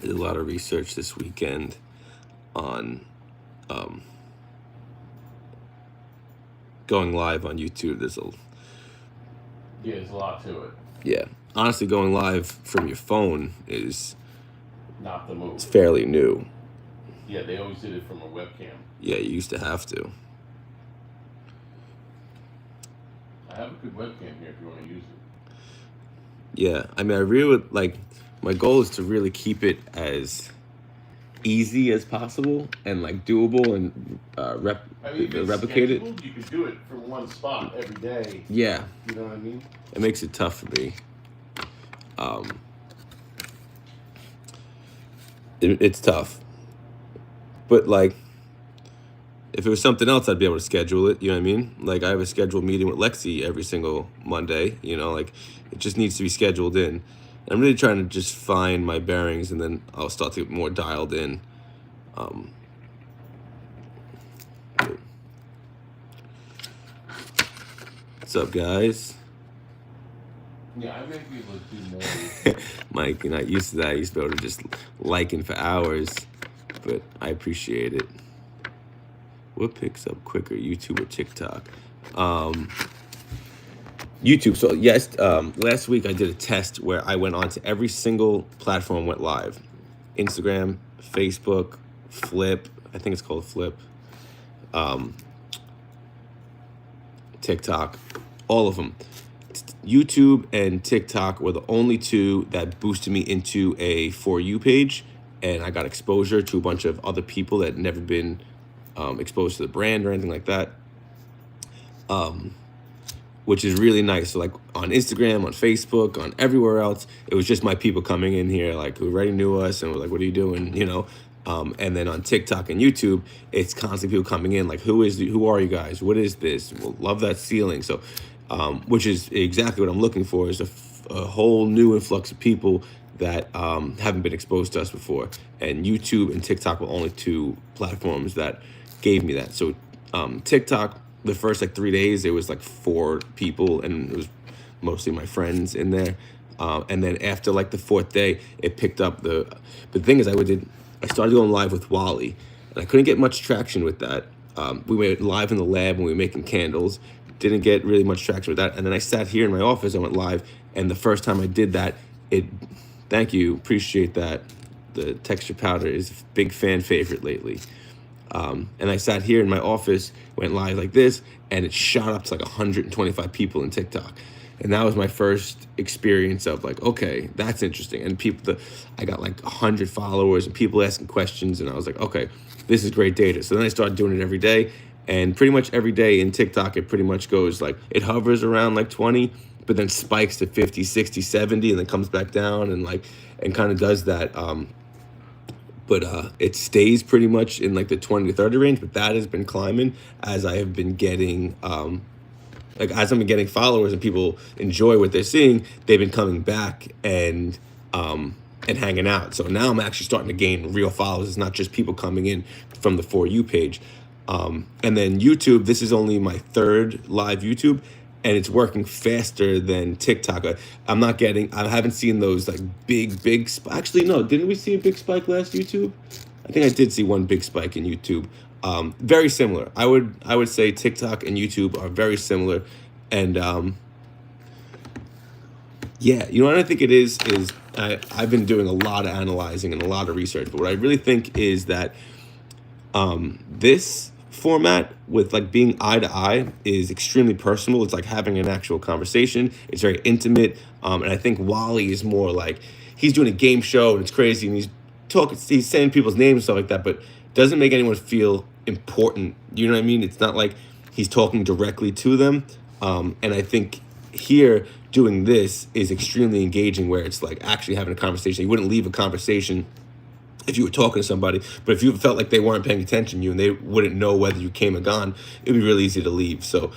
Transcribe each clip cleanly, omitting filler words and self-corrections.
did a lot of research this weekend on going live on YouTube. There's a lot to it. Yeah, honestly, going live from your phone is Not the move. fairly new. Yeah, they always did it from a webcam. Yeah, you used to have to. I have a good webcam here if you want to use it. Yeah, I mean, I really would like. My goal is to really keep it as easy as possible and like doable and I mean, if it's replicated. scheduled, you could do it from one spot every day. Yeah, You know what I mean? it makes it tough for me. It's tough, but like, if it was something else, I'd be able to schedule it. You know what I mean? Like, I have a scheduled meeting with Lexi every single Monday. You know, like, it just needs to be scheduled in. I'm really trying to just find my bearings, and then I'll start to get more dialed in. What's up, guys? Yeah, I may be able to do more. Mike, you're not used to that. I used to be able to just liken for hours, but I appreciate it. What picks up quicker, YouTube or TikTok? YouTube. So yes, last week I did a test where I went on to every single platform, went live. Instagram, Facebook, Flip. I think it's called Flip. TikTok, all of them. YouTube and TikTok were the only two that boosted me into a For You page, and I got exposure to a bunch of other people that had never been exposed to the brand or anything like that, which is really nice. So like on Instagram, on Facebook, on everywhere else, it was just my people coming in here like who already knew us and were like, what are you doing, you know? And then on TikTok and YouTube, it's constantly people coming in like, who are you guys? What is this? Well, love that ceiling. So, which is exactly what I'm looking for, is a whole new influx of people that haven't been exposed to us before. And YouTube and TikTok were only two platforms that gave me that. So TikTok, the first like 3 days, there was like 4 people, and it was mostly my friends in there. And then after like the 4th day, it picked up. The thing is, I started going live with Wally, and I couldn't get much traction with that. We went live in the lab when we were making candles. Didn't get really much traction with that. And then I sat here in my office, I went live, and the first time I did that, thank you, appreciate that. The texture powder is a big fan favorite lately. And I sat here in my office, went live like this, and it shot up to like 125 people in TikTok. And that was my first experience of like, okay, that's interesting. And I got like 100 followers and people asking questions, and I was like, okay, this is great data. So then I started doing it every day, and pretty much every day in TikTok, it pretty much goes like, it hovers around like 20, but then spikes to 50, 60, 70, and then comes back down and kind of does that. But it stays pretty much in like the 20 to 30 range, but that has been climbing as I have been getting as I'm getting followers and people enjoy what they're seeing. They've been coming back and hanging out. So now I'm actually starting to gain real followers. It's not just people coming in from the For You page. And then YouTube, this is only my 3rd live YouTube, and it's working faster than TikTok. I haven't seen those like big actually, no, didn't we see a big spike last YouTube? I think I did see one big spike in YouTube. Very similar. I would say TikTok and YouTube are very similar. And yeah, you know what I think it is I've been doing a lot of analyzing and a lot of research, but what I really think is that this format with like being eye to eye is extremely personal. It's like having an actual conversation. It's very intimate. And I think Wally is more like, he's doing a game show and it's crazy, and he's saying people's names and stuff like that, but doesn't make anyone feel important. You know what I mean? It's not like he's talking directly to them. And I think here doing this is extremely engaging, where it's like actually having a conversation. You wouldn't leave a conversation if you were talking to somebody, but if you felt like they weren't paying attention to you and they wouldn't know whether you came or gone, it'd be really easy to leave. So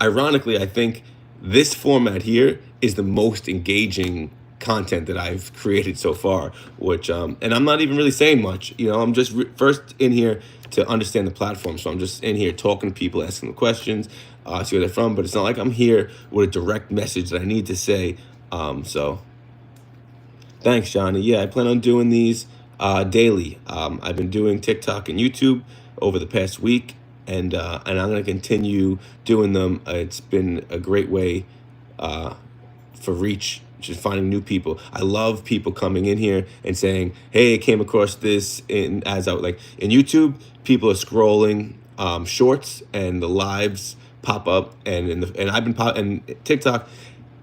ironically, I think this format here is the most engaging content that I've created so far, which and I'm not even really saying much. You know, I'm just first in here to understand the platform. So I'm just in here talking to people, asking them questions, see where they're from, but it's not like I'm here with a direct message that I need to say. So Thanks, Johnny. Yeah, I plan on doing these daily. I've been doing TikTok and YouTube over the past week, and I'm going to continue doing them. It's been a great way uh, for reach, just finding new people. I love people coming in here and saying, "Hey, I came across this in as I like in YouTube." People are scrolling shorts, and the lives pop up, and I've been and TikTok.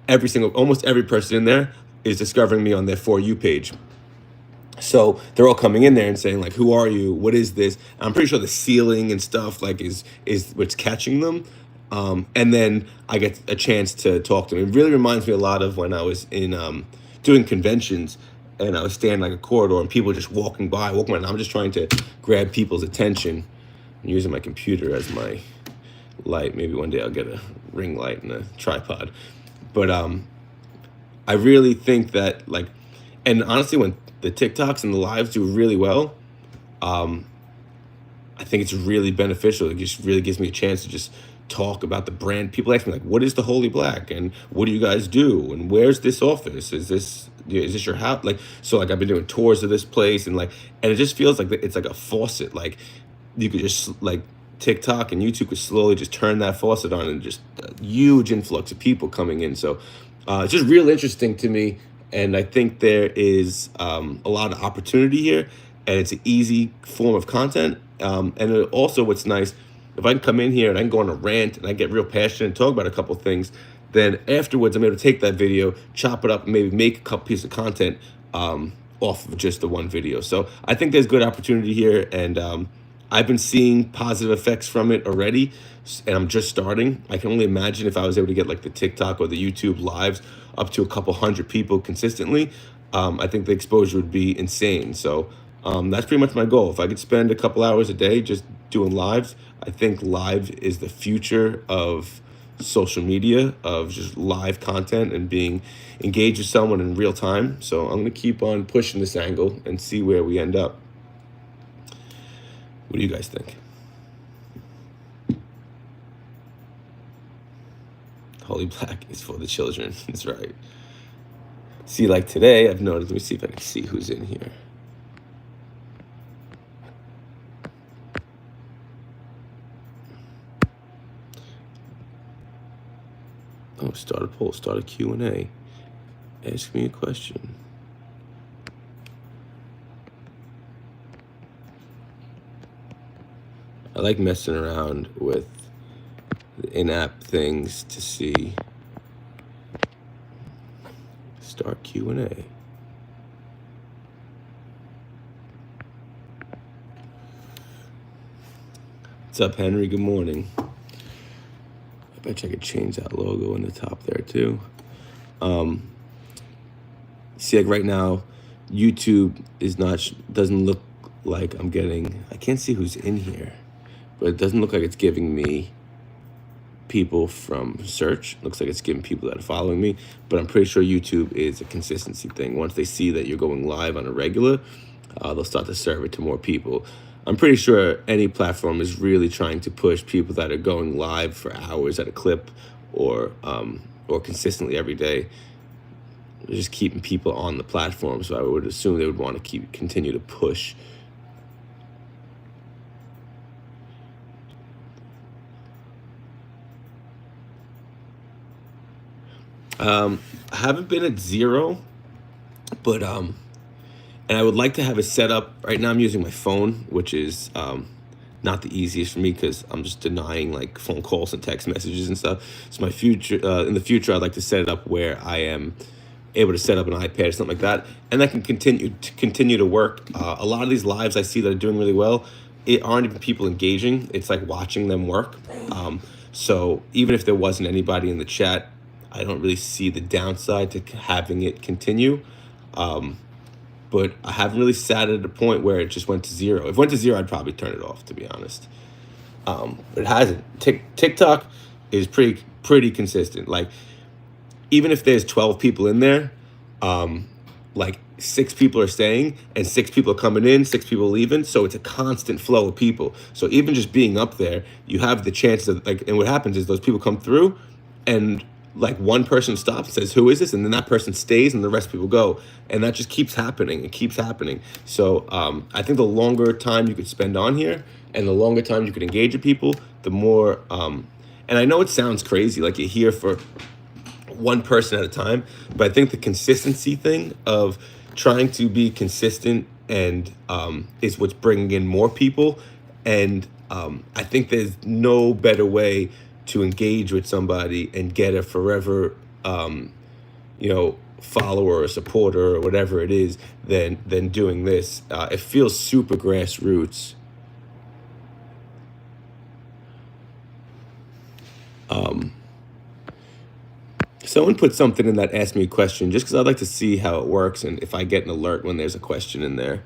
Almost every person in there is discovering me on their For You page. So they're all coming in there and saying like, "Who are you? What is this?" I'm pretty sure the ceiling and stuff like is what's catching them. And then I get a chance to talk to them. It really reminds me a lot of when I was in doing conventions, and I was standing like a corridor and people just walking by, and I'm just trying to grab people's attention. I'm using my computer as my light. Maybe one day I'll get a ring light and a tripod. But I really think that like, and honestly, when the TikToks and the lives do really well, um, I think it's really beneficial. It just really gives me a chance to just talk about the brand. People ask me like, "What is the Holy Black?" and "What do you guys do?" and "Where's this office? Is this your house?" Like, so like I've been doing tours of this place, and it just feels like it's like a faucet. Like you could just like TikTok and YouTube could slowly just turn that faucet on, and just a huge influx of people coming in. So it's just real interesting to me, and I think there is a lot of opportunity here, and it's an easy form of content. Also, what's nice, if I can come in here and I can go on a rant and I get real passionate and talk about a couple things, then afterwards I'm able to take that video, chop it up, and maybe make a couple pieces of content off of just the one video. So I think there's good opportunity here, and I've been seeing positive effects from it already, and I'm just starting. I can only imagine if I was able to get like the TikTok or the YouTube lives up to a couple hundred people consistently, I think the exposure would be insane. So that's pretty much my goal. If I could spend a couple hours a day just doing lives, I think live is the future of social media, of just live content and being engaged with someone in real time. So I'm going to keep on pushing this angle and see where we end up. What do you guys think? Holy Black is for the children. That's right. See, like today, I've noticed, let me see if I can see who's in here. Oh, start a poll, start a Q&A. Ask me a question. I like messing around with the in-app things to see. Start Q&A. What's up, Henry? Good morning. I bet you I could change that logo in the top there too. See, like right now, YouTube doesn't look like I'm getting. I can't see who's in here, but it doesn't look like it's giving me people from search. Looks like it's giving people that are following me, but I'm pretty sure YouTube is a consistency thing. Once they see that you're going live on a regular, they'll start to serve it to more people. I'm pretty sure any platform is really trying to push people that are going live for hours at a clip, or consistently every day. They're just keeping people on the platform. So I would assume they would want to continue to push. I haven't been at 0, but and I would like to have it set up. Right now I'm using my phone, which is not the easiest for me because I'm just denying like phone calls and text messages and stuff. So in the future, I'd like to set it up where I am able to set up an iPad or something like that, and that can continue to work. A lot of these lives I see that are doing really well, it aren't even people engaging. It's like watching them work. So even if there wasn't anybody in the chat, I don't really see the downside to having it continue. But I haven't really sat at a point where it just went to 0. If it went to 0, I'd probably turn it off, to be honest. But it hasn't. TikTok is pretty consistent. Like, even if there's 12 people in there, like 6 people are staying and 6 people are coming in, 6 people are leaving. So it's a constant flow of people. So even just being up there, you have the chance of like, and what happens is those people come through, and like one person stops, says, "Who is this?" And then that person stays, and the rest of people go, and that just keeps happening. It keeps happening. So I think the longer time you could spend on here, and the longer time you could engage with people, the more. And I know it sounds crazy, like you're here for one person at a time, but I think the consistency thing of trying to be consistent and is what's bringing in more people. And I think there's no better way to engage with somebody and get a forever, follower or supporter or whatever it is than doing this. It feels super grassroots. Someone put something in that asked me a question just because I'd like to see how it works and if I get an alert when there's a question in there.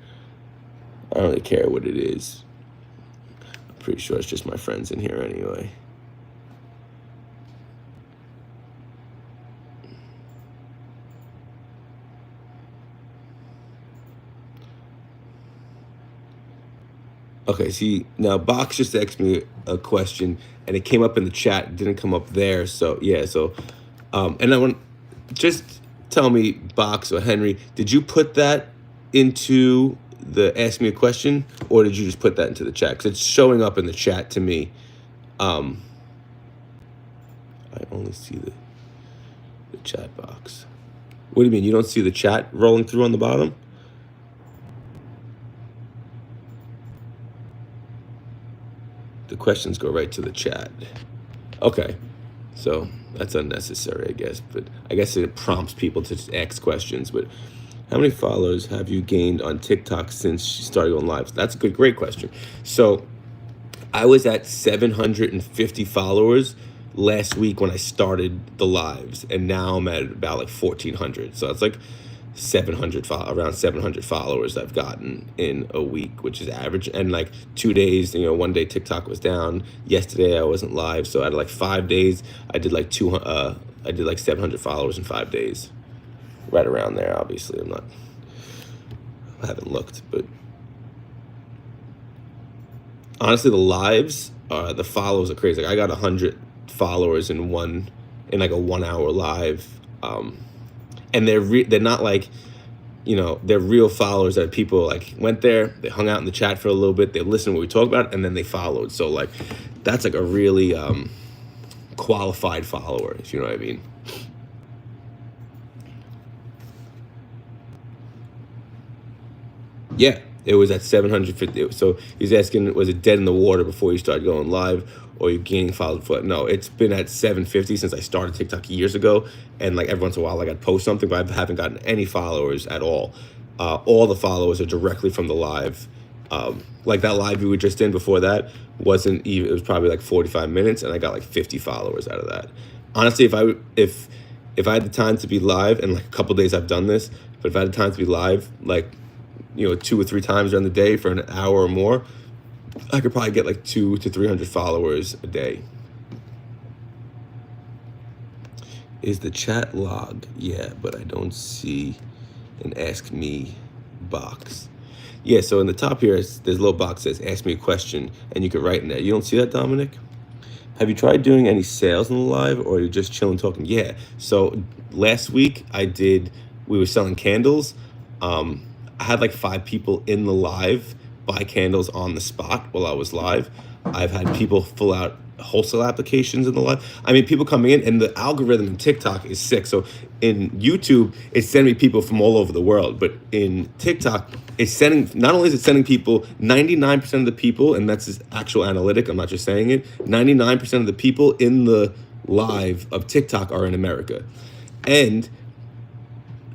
I don't really care what it is. I'm pretty sure it's just my friends in here anyway. Okay, see, now Box just asked me a question and it came up in the chat. It didn't come up there. So, yeah, and I want, just tell me, Box or Henry, did you put that into the ask me a question, or did you just put that into the chat? Because it's showing up in the chat to me. I only see the chat box. What do you mean? You don't see the chat rolling through on the bottom? The questions go right to the chat. Okay, so that's unnecessary, I guess. But I guess it prompts people to just ask questions. But how many followers have you gained on TikTok since you started going live? That's a great question. So I was at 750 followers last week when I started the lives, and now I'm at about like 1,400. So it's like 700 around 700 followers I've gotten in a week, which is average. And like 2 days, one day TikTok was down. Yesterday I wasn't live, so I had like 5 days. I did like 700 followers in 5 days, right around there. Obviously, I haven't looked, but honestly, the lives, the follows are crazy. Like I got 100 followers in like a 1 hour live. And they're not like, they're real followers that people like went there, they hung out in the chat for a little bit, they listened to what we talked about, and then they followed. So like, that's like a really qualified follower, if you know what I mean. Yeah, it was at 750. So he's asking, was it dead in the water before you started going live, or you gaining followers? No, it's been at 750 since I started TikTok years ago. And like every once in a while, like I'd post something, but I haven't gotten any followers at all. All the followers are directly from the live. Like that live we were just in before that wasn't even, it was probably like 45 minutes, and I got like 50 followers out of that. Honestly, if I had the time to be live, and like a couple days I've done this, but if I had the time to be live, like 2 or 3 times during the day for an hour or more, I could probably get like 200 to 300 followers a day. Is the chat logged? Yeah, but I don't see an ask me box. Yeah, so in the top here, there's a little box that says ask me a question, and you can write in there. You don't see that, Dominic? Have you tried doing any sales in the live, or are you just chilling talking? Yeah, so last week we were selling candles. I had like 5 people in the live buy candles on the spot while I was live. I've had people fill out wholesale applications in the live. I mean, people coming in, and the algorithm in TikTok is sick. So in YouTube, it's sending me people from all over the world, but in TikTok, not only is it sending people, 99% of the people, and that's his actual analytic, I'm not just saying it, 99% of the people in the live of TikTok are in America. And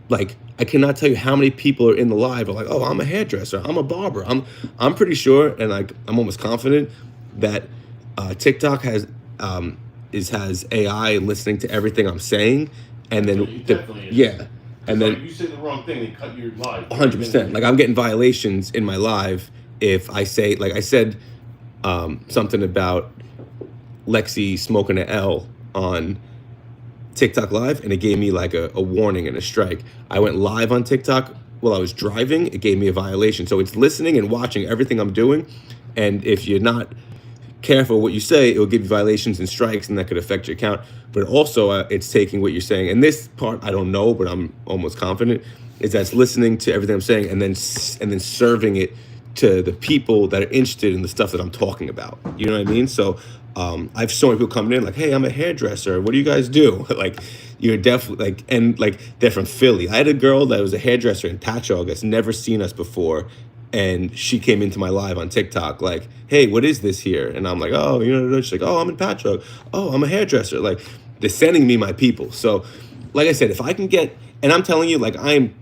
like, I cannot tell you how many people are in the live are like, oh, I'm a hairdresser, I'm a barber. I'm pretty sure, and like I'm almost confident that TikTok has AI listening to everything I'm saying, and then and then you say the wrong thing, they cut your live. 100%. Like I'm getting violations in my live if I say, like I said something about Lexi smoking an L on TikTok live, and it gave me like a warning and a strike. I went live on TikTok while I was driving, it gave me a violation. So it's listening and watching everything I'm doing, and if you're not careful what you say, it will give you violations and strikes, and that could affect your account. But also, it's taking what you're saying, and this part I don't know, but I'm almost confident is that's listening to everything I'm saying, and then serving it to the people that are interested in the stuff that I'm talking about. You know what I mean? So I have so many people coming in like, "Hey, I'm a hairdresser. What do you guys do?" Like, you're definitely like, and like they're from Philly. I had a girl that was a hairdresser in Patchogue that's never seen us before, and she came into my live on TikTok like, "Hey, what is this here?" And I'm like, "Oh, you know," she's like, "Oh, I'm in Patchogue. Oh, I'm a hairdresser." Like, they're sending me my people. So, like I said, if I can get, and I'm telling you, like, I'm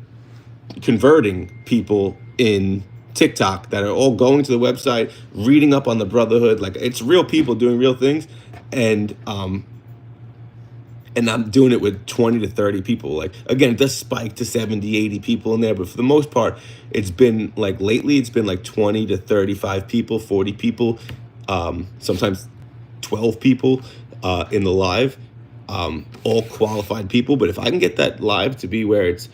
converting people in TikTok that are all going to the website, reading up on the Brotherhood. Like, it's real people doing real things, and I'm doing it with 20 to 30 people. Like, again, it does spike to 70, 80 people in there, but for the most part, it's been like lately, it's been like 20 to 35 people, 40 people, sometimes 12 people in the live, all qualified people. But if I can get that live to be where it's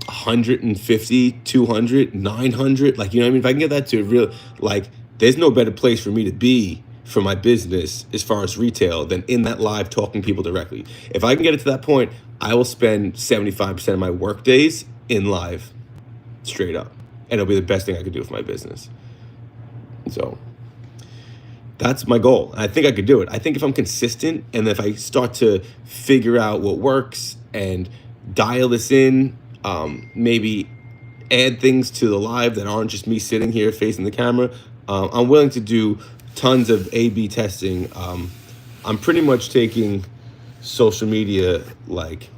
150, 200, 900, like, you know what I mean? If I can get that to real, like, there's no better place for me to be for my business as far as retail than in that live talking people directly. If I can get it to that point, I will spend 75% of my work days in live, straight up. And it'll be the best thing I could do for my business. So that's my goal. I think I could do it. I think if I'm consistent and if I start to figure out what works and dial this in, maybe add things to the live that aren't just me sitting here facing the camera, I'm willing to do tons of A/B testing. I'm pretty much taking social media like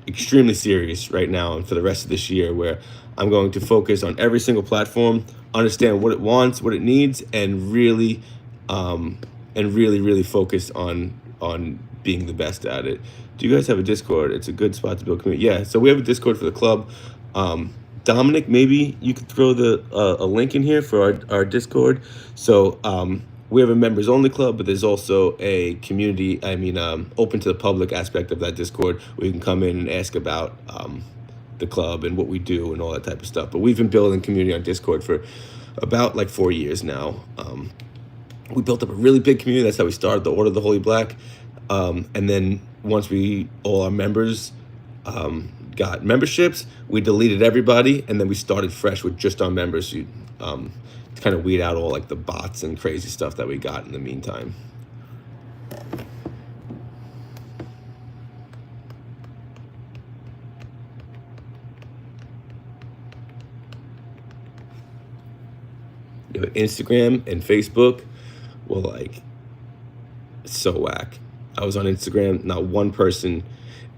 extremely serious right now and for the rest of this year, where I'm going to focus on every single platform, understand what it wants, what it needs, and really focus on being the best at it. Do you guys have a Discord? It's a good spot to build community. Yeah, so we have a Discord for the club. Dominic, maybe you could throw a link in here for our Discord. So we have a members only club, but there's also a community, open to the public aspect of that Discord where you can come in and ask about the club and what we do and all that type of stuff. But we've been building community on Discord for about like 4 years now. We built up a really big community. That's how we started the Order of the Holy Black. And then once all our members got memberships, we deleted everybody, and then we started fresh with just our members to kind of weed out all like the bots and crazy stuff that we got in the meantime. You know, Instagram and Facebook were like so whack. I was on Instagram, not one person.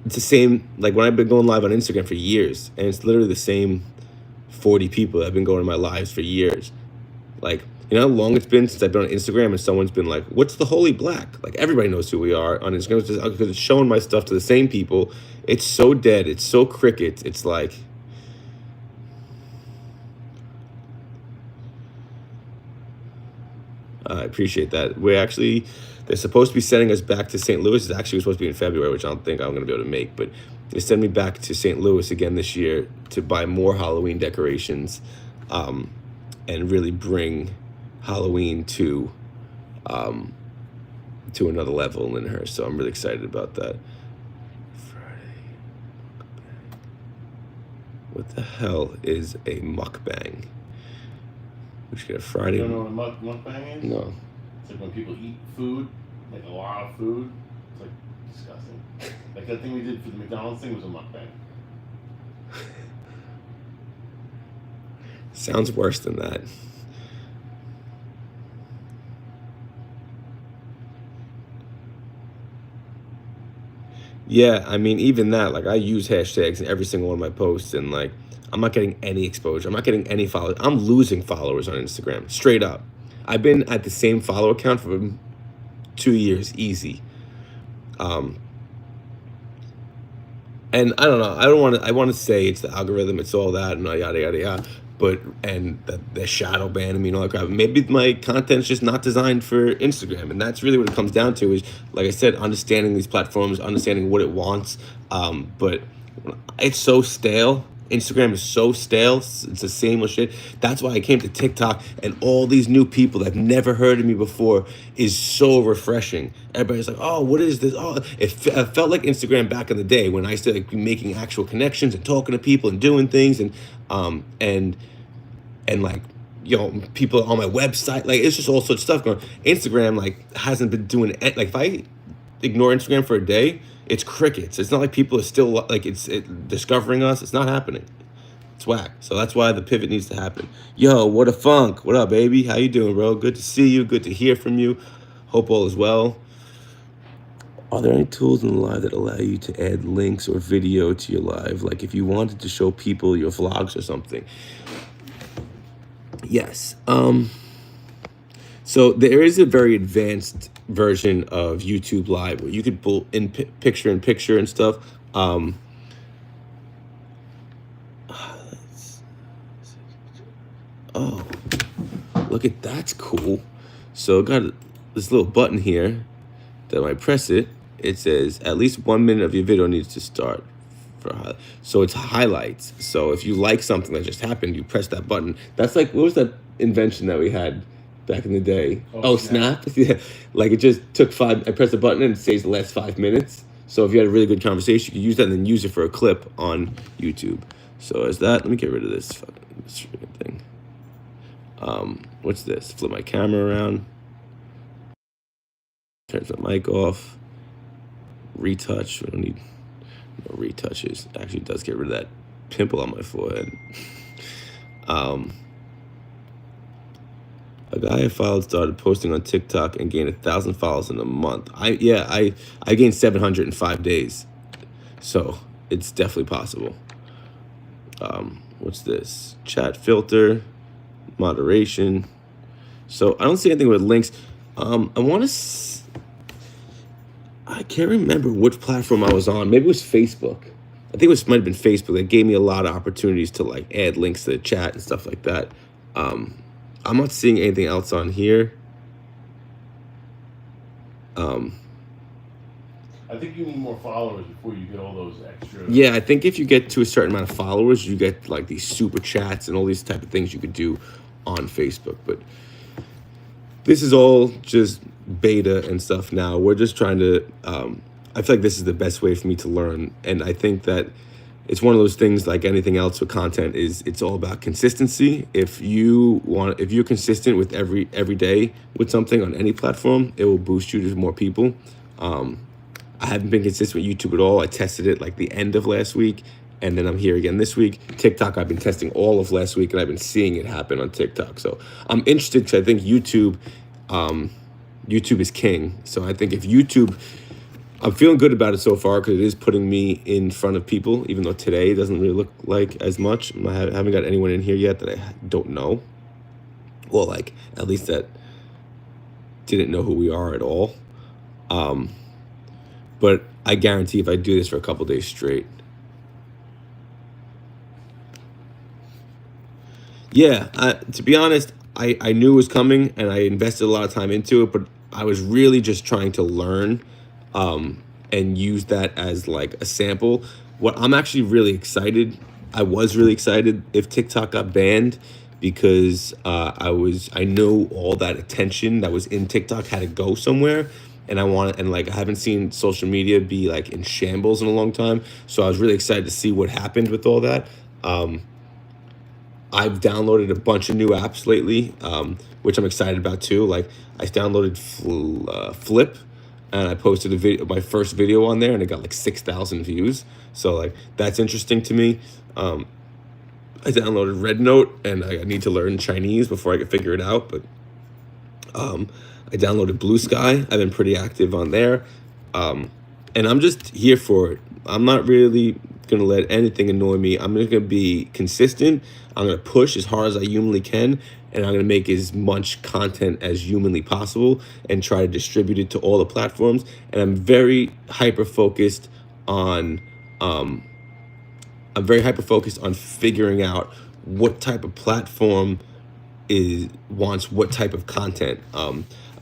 It's the same, like when I've been going live on Instagram for years, and it's literally the same 40 people that have been going to my lives for years. Like, you know how long it's been since I've been on Instagram and someone's been like, "What's the Holy Black?" Like, everybody knows who we are on Instagram because it's showing my stuff to the same people. It's so dead. It's so crickets. It's like, I appreciate that. They're supposed to be sending us back to St. Louis. It's actually supposed to be in February, which I don't think I'm going to be able to make. But they send me back to St. Louis again this year to buy more Halloween decorations, and really bring Halloween to another level in Lyndhurst. So I'm really excited about that. Friday mukbang. What the hell is a mukbang? We should get a Friday. You don't know what a mukbang is? No. It's like when people eat food, like a lot of food. It's like disgusting. Like that thing we did for the McDonald's thing was a mukbang. Sounds worse than that. Yeah, I mean, even that, like, I use hashtags in every single one of my posts, and like, I'm not getting any exposure. I'm not getting any followers. I'm losing followers on Instagram, straight up. I've been at the same follower account for 2 years, easy. And I don't know. I want to say it's the algorithm. It's all that and yada yada yada. But and the shadow banning me and all that crap. Maybe my content's just not designed for Instagram, and that's really what it comes down to. Is, like I said, understanding these platforms, understanding what it wants. But it's so stale Instagram is so stale. It's the same old shit. That's why I came to TikTok, and all these new people that have never heard of me before is so refreshing. Everybody's like, "Oh, what is this?" Oh, it felt like Instagram back in the day when I used to like be making actual connections and talking to people and doing things, um and and like, people on my website, like it's just all sorts of stuff going. Instagram like hasn't been doing it. Like if I ignore Instagram for a day, it's crickets. It's not like people are still like discovering us. It's not happening. It's whack. So that's why the pivot needs to happen. Yo, what a funk. What up, baby? How you doing, bro? Good to see you. Good to hear from you. Hope all is well. Are there any tools in the live that allow you to add links or video to your live? Like if you wanted to show people your vlogs or something. Yes. So there is a very advanced version of YouTube Live where you could pull in picture in picture and stuff. Oh, look at that's cool. So I got this little button here that when I press it, it says at least 1 minute of your video needs to start. So it's highlights. So if you like something that just happened, you press that button. That's like, what was that invention that we had back in the day? Oh, Snap. Yeah. Like it just took I pressed the button and it says the last 5 minutes. So if you had a really good conversation, you could use that and then use it for a clip on YouTube. So as that, let me get rid of this freaking thing. What's this? Flip my camera around. Turns the mic off. Retouch. We don't need no retouches. It actually does get rid of that pimple on my forehead. A guy I followed started posting on TikTok and gained 1,000 followers in a month. I gained 700 in 5 days. So it's definitely possible. What's this? Chat filter, moderation. So I don't see anything with links. I can't remember which platform I was on. Maybe it was Facebook. I think might have been Facebook that gave me a lot of opportunities to like add links to the chat and stuff like that. I'm not seeing anything else on here. I think you need more followers before you get all those extra. Yeah, I think if you get to a certain amount of followers, you get like these super chats and all these type of things you could do on Facebook. But this is all just beta and stuff now. We're just trying to, I feel like this is the best way for me to learn. And I think that it's one of those things like anything else with content it's all about consistency. If you're consistent with every day with something on any platform, it will boost you to more people. I haven't been consistent with YouTube at all. I tested it like the end of last week, and then I'm here again this week. TikTok, I've been testing all of last week, and I've been seeing it happen on TikTok. So I'm interested because I think YouTube is king. So I think if YouTube, I'm feeling good about it so far because it is putting me in front of people, even though today it doesn't really look like as much. I haven't got anyone in here yet that I don't know. Well, like at least that didn't know who we are at all. But I guarantee if I do this for a couple days straight. Yeah, to be honest, I knew it was coming and I invested a lot of time into it, but I was really just trying to learn and use that as like a sample. What I'm actually really excited, I was really excited if TikTok got banned because I know all that attention that was in TikTok had to go somewhere. And I haven't seen social media be like in shambles in a long time. So I was really excited to see what happened with all that. I've downloaded a bunch of new apps lately, which I'm excited about too. Like I downloaded Flip, and I posted my first video on there, and it got like 6,000 views. So like that's interesting to me. I downloaded RedNote, and I need to learn Chinese before I can figure it out. But I downloaded Blue Sky. I've been pretty active on there. And I'm just here for it. I'm not really going to let anything annoy me. I'm just going to be consistent. I'm going to push as hard as I humanly can. And I'm going to make as much content as humanly possible and try to distribute it to all the platforms. And I'm very hyper-focused on figuring out what type of platform wants what type of content.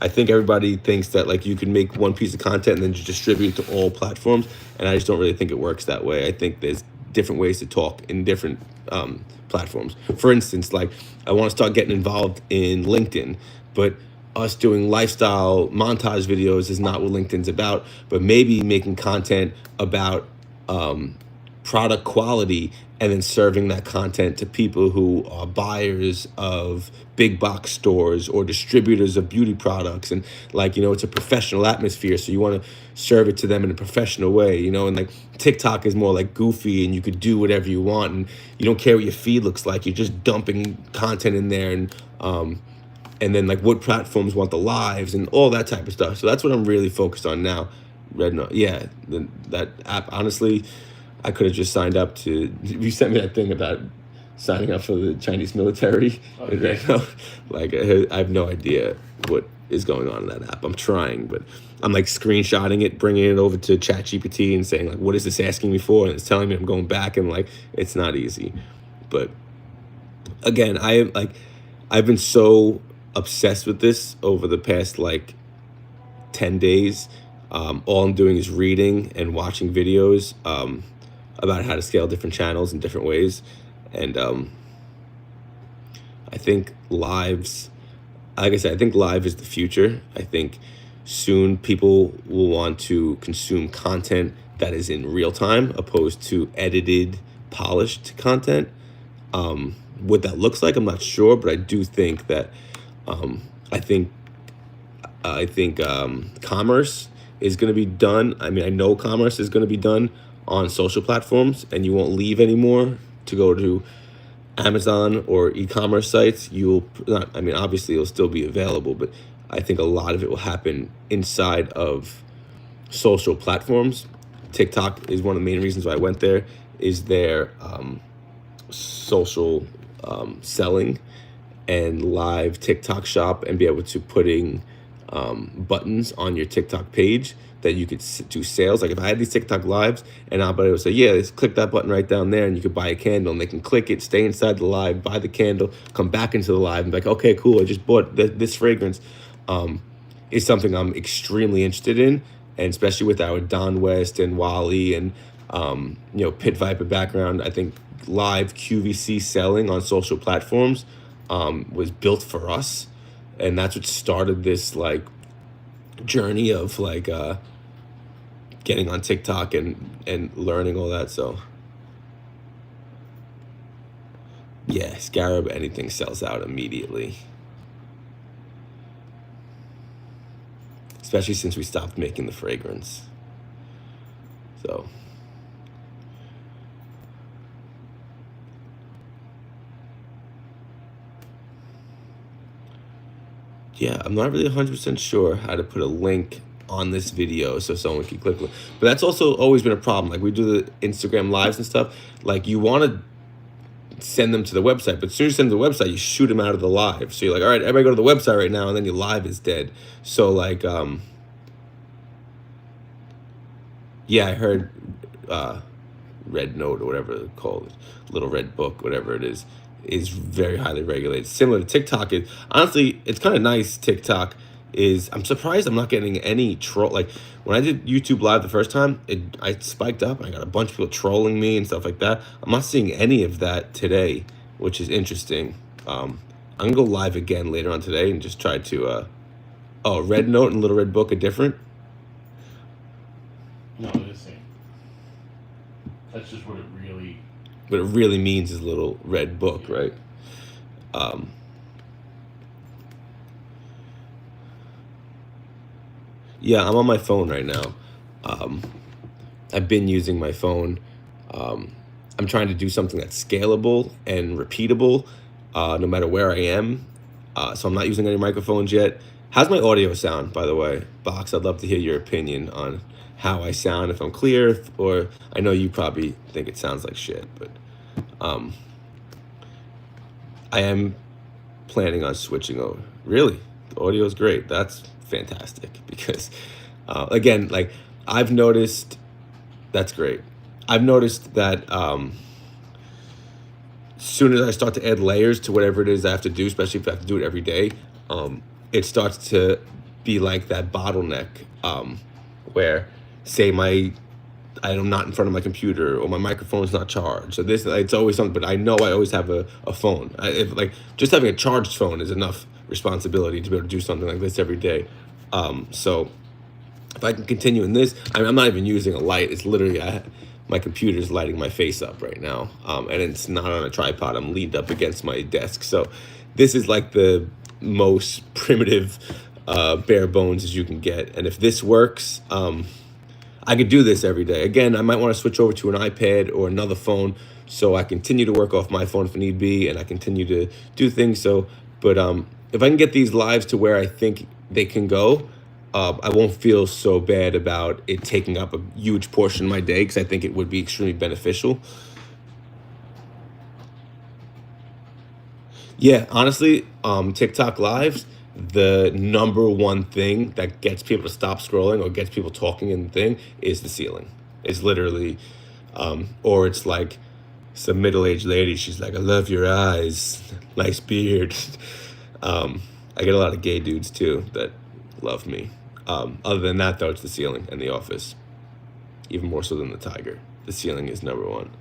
I think everybody thinks that like you can make one piece of content and then just distribute it to all platforms, and I just don't really think it works that way. I think there's different ways to talk in different platforms. For instance, like I want to start getting involved in LinkedIn, but us doing lifestyle montage videos is not what LinkedIn's about, but maybe making content about product quality and then serving that content to people who are buyers of big box stores or distributors of beauty products. And like, it's a professional atmosphere, so you want to serve it to them in a professional way, and like TikTok is more like goofy and you could do whatever you want and you don't care what your feed looks like, you're just dumping content in there. And then like what platforms want the lives and all that type of stuff. So that's what I'm really focused on now. Rednote, yeah, that app, honestly, I could have just signed up to. You sent me that thing about signing up for the Chinese military. Okay. Like I have no idea what is going on in that app. I'm trying, but I'm like screenshotting it, bringing it over to ChatGPT and saying like, what is this asking me for? And it's telling me I'm going back, and like it's not easy. But again, I've been so obsessed with this over the past like 10 days. All I'm doing is reading and watching videos about how to scale different channels in different ways. And I think lives, like I said, I think live is the future. I think soon people will want to consume content that is in real time opposed to edited, polished content. What that looks like, I'm not sure, but I do think that I think commerce is going to be done. I mean, I know commerce is going to be done on social platforms, and you won't leave anymore to go to Amazon or e-commerce sites. You'll not. I mean, obviously, it'll still be available, but I think a lot of it will happen inside of social platforms. TikTok is one of the main reasons why I went there. Is their social selling and live TikTok shop, and be able to putting buttons on your TikTok page that you could do sales. Like if I had these TikTok lives and somebody would say, yeah, just click that button right down there and you could buy a candle, and they can click it, stay inside the live, buy the candle, come back into the live and be like, okay, cool, I just bought this fragrance. Is something I'm extremely interested in, and especially with our Don West and Wally and Pit Viper background, I think live QVC selling on social platforms was built for us, and that's what started this like journey of like getting on TikTok and learning all that. So yeah, Scarab, anything sells out immediately, especially since we stopped making the fragrance. So yeah, I'm not really 100% sure how to put a link on this video so someone can click. But that's also always been a problem. Like we do the Instagram lives and stuff. Like you want to send them to the website, but as soon as you send them to the website, you shoot them out of the live. So you're like, all right, everybody go to the website right now, and then your live is dead. So like, yeah, I heard Red Note or whatever it's called, Little Red Book, whatever it is very highly regulated. Similar to TikTok. Honestly, it's kind of nice. TikTok is, I'm surprised I'm not getting any troll. Like when I did YouTube live the first time, I spiked up and I got a bunch of people trolling me and stuff like that. I'm not seeing any of that today, which is interesting. I'm gonna go live again later on today and just try to Red Note and Little Red Book are different. No, they're the same. That's just what it really means is Little Red Book, right? Yeah, I'm on my phone right now. I've been using my phone. I'm trying to do something that's scalable and repeatable, no matter where I am. So I'm not using any microphones yet. How's my audio sound, by the way? Box, I'd love to hear your opinion on how I sound, if I'm clear, or I know you probably think it sounds like shit, but I am planning on switching over. Really? The audio is great. That's fantastic, because again, like I've noticed, that's great. I've noticed that as soon as I start to add layers to whatever it is I have to do, especially if I have to do it every day, it starts to be like that bottleneck where say my I'm not in front of my computer or my microphone's not charged. So this, it's always something. But I know I always have a phone. If like just having a charged phone is enough responsibility to be able to do something like this every day. So if I can continue in this, I'm not even using a light. It's literally my computer's lighting my face up right now, and it's not on a tripod. I'm leaned up against my desk. So this is like the most primitive, bare bones as you can get. And if this works, I could do this every day. Again, I might want to switch over to an iPad or another phone so I continue to work off my phone if need be, and I continue to do things. So, but if I can get these lives to where I think they can go, I won't feel so bad about it taking up a huge portion of my day, because I think it would be extremely beneficial. Yeah, honestly, TikTok lives, the number one thing that gets people to stop scrolling or gets people talking in the thing is the ceiling. It's literally, or it's like some middle-aged lady. She's like, "I love your eyes, nice beard." I get a lot of gay dudes too that love me. Other than that, though, it's the ceiling and the office. Even more so than the tiger. The ceiling is number one.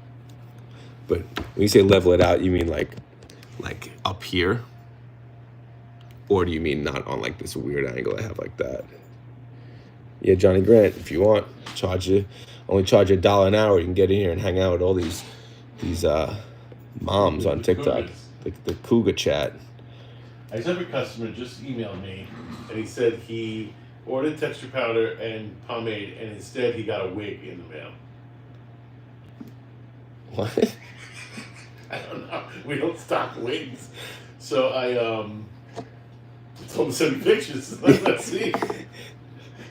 But when you say level it out, you mean like up here? Or do you mean not on like this weird angle I have like that? Yeah, Johnny Grant, if you want, only charge you $1 an hour. You can get in here and hang out with all these moms on TikTok. The Cougar Chat. I just have a customer just emailed me, and he said he ordered texture powder and pomade, and instead he got a wig in the mail. What? I don't know. We don't stock wigs, so I told him to send me pictures. Let's see.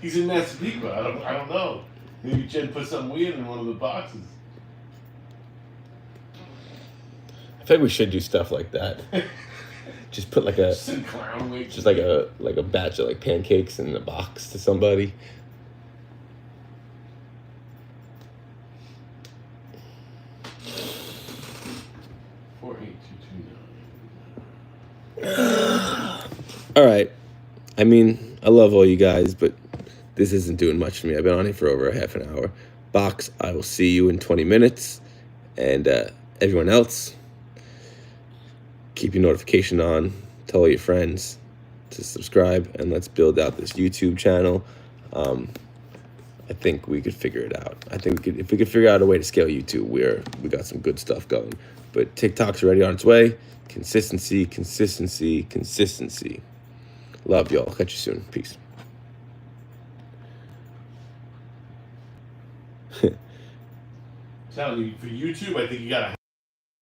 He's in Massapequa. I don't know. Maybe Jen put something weird in one of the boxes. I think we should do stuff like that. Just put like a Just clown wigs. just like a batch of like pancakes in a box to somebody. All right. I mean, I love all you guys, but this isn't doing much for me. I've been on here for over a half an hour. Box, I will see you in 20 minutes. And everyone else, keep your notification on. Tell all your friends to subscribe, and let's build out this YouTube channel. I think we could figure it out. I think if we could figure out a way to scale YouTube, we got some good stuff going. But TikTok's already on its way. Consistency, consistency, consistency. Love y'all. Catch you soon. Peace. Telling you, for YouTube, I think you gotta